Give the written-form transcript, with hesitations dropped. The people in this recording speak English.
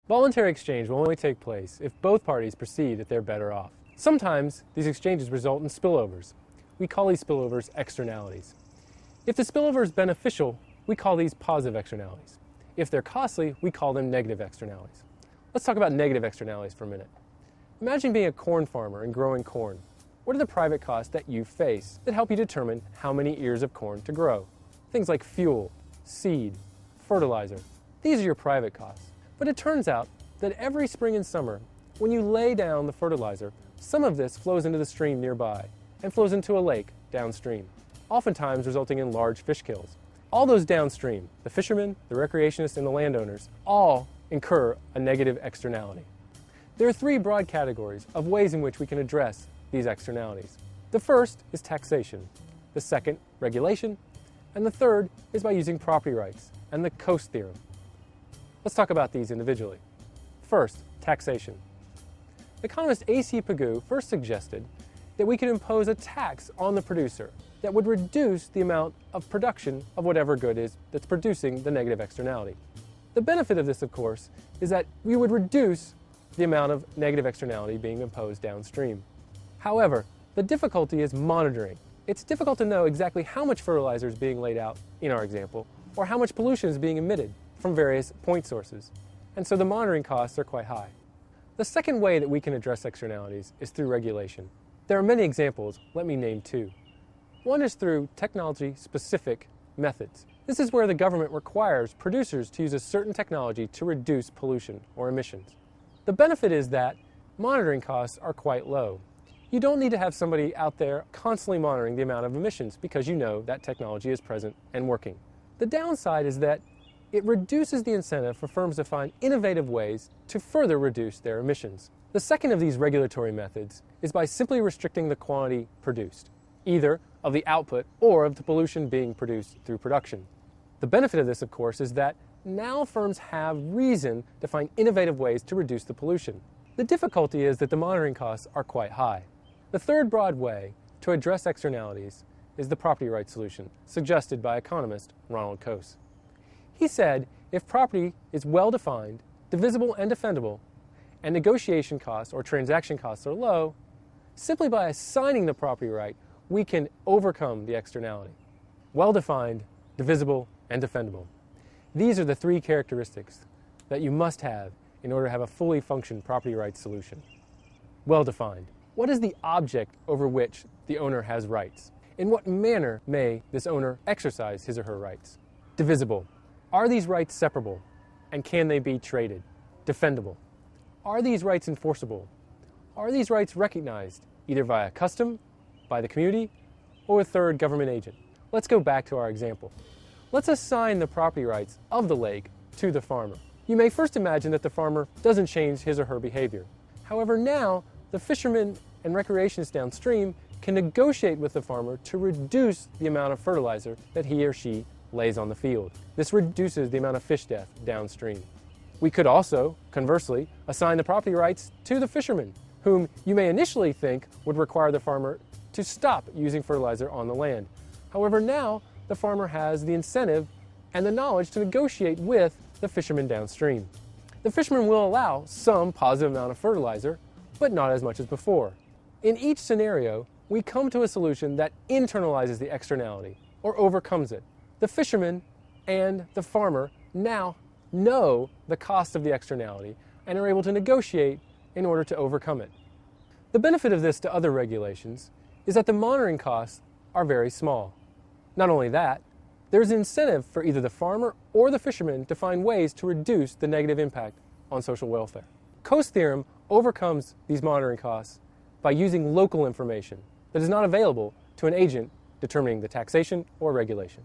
Voluntary exchange will only take place if both parties perceive that they're better off. Sometimes these exchanges result in spillovers. We call these spillovers externalities. If the spillover is beneficial, we call these positive externalities. If they're costly, we call them negative externalities. Let's talk about negative externalities for a minute. Imagine being a corn farmer and growing corn. What are the private costs that you face that help you determine how many ears of corn to grow? Things like fuel, seed, fertilizer. These are your private costs. But it turns out that every spring and summer, when you lay down the fertilizer, some of this flows into the stream nearby and flows into a lake downstream, oftentimes resulting in large fish kills. All those downstream, the fishermen, the recreationists, and the landowners, all incur a negative externality. There are three broad categories of ways in which we can address these externalities. The first is taxation, the second, regulation, and the third is by using property rights and the coast theorem. Let's talk about these individually. First, taxation. Economist A.C. Pigou first suggested that we could impose a tax on the producer that would reduce the amount of production of whatever good is that's producing the negative externality. The benefit of this, of course, is that we would reduce the amount of negative externality being imposed downstream. However, the difficulty is monitoring. It's difficult to know exactly how much fertilizer is being laid out in our example, or how much pollution is being emitted from various point sources, and so the monitoring costs are quite high. The second way that we can address externalities is through regulation. There are many examples, let me name two. One is through technology-specific methods. This is where the government requires producers to use a certain technology to reduce pollution or emissions. The benefit is that monitoring costs are quite low. You don't need to have somebody out there constantly monitoring the amount of emissions because you know that technology is present and working. The downside is that it reduces the incentive for firms to find innovative ways to further reduce their emissions. The second of these regulatory methods is by simply restricting the quantity produced, either of the output or of the pollution being produced through production. The benefit of this, of course, is that now firms have reason to find innovative ways to reduce the pollution. The difficulty is that the monitoring costs are quite high. The third broad way to address externalities is the property rights solution suggested by economist Ronald Coase. He said if property is well defined, divisible and defendable, and negotiation costs or transaction costs are low, simply by assigning the property right, we can overcome the externality. Well defined, divisible, and defendable. These are the three characteristics that you must have in order to have a fully functioned property rights solution. Well defined. What is the object over which the owner has rights? In what manner may this owner exercise his or her rights? Divisible. Are these rights separable, and can they be traded? Defendable. Are these rights enforceable? Are these rights recognized, either via custom, by the community, or a third government agent? Let's go back to our example. Let's assign the property rights of the lake to the farmer. You may first imagine that the farmer doesn't change his or her behavior. However, now the fishermen and recreationists downstream can negotiate with the farmer to reduce the amount of fertilizer that he or she lays on the field. This reduces the amount of fish death downstream. We could also, conversely, assign the property rights to the fishermen, whom you may initially think would require the farmer to stop using fertilizer on the land. However, now the farmer has the incentive and the knowledge to negotiate with the fishermen downstream. The fishermen will allow some positive amount of fertilizer, but not as much as before. In each scenario, we come to a solution that internalizes the externality, or overcomes it. The fisherman and the farmer now know the cost of the externality and are able to negotiate in order to overcome it. The benefit of this to other regulations is that the monitoring costs are very small. Not only that, there's an incentive for either the farmer or the fisherman to find ways to reduce the negative impact on social welfare. Coase theorem overcomes these monitoring costs by using local information that is not available to an agent determining the taxation or regulation.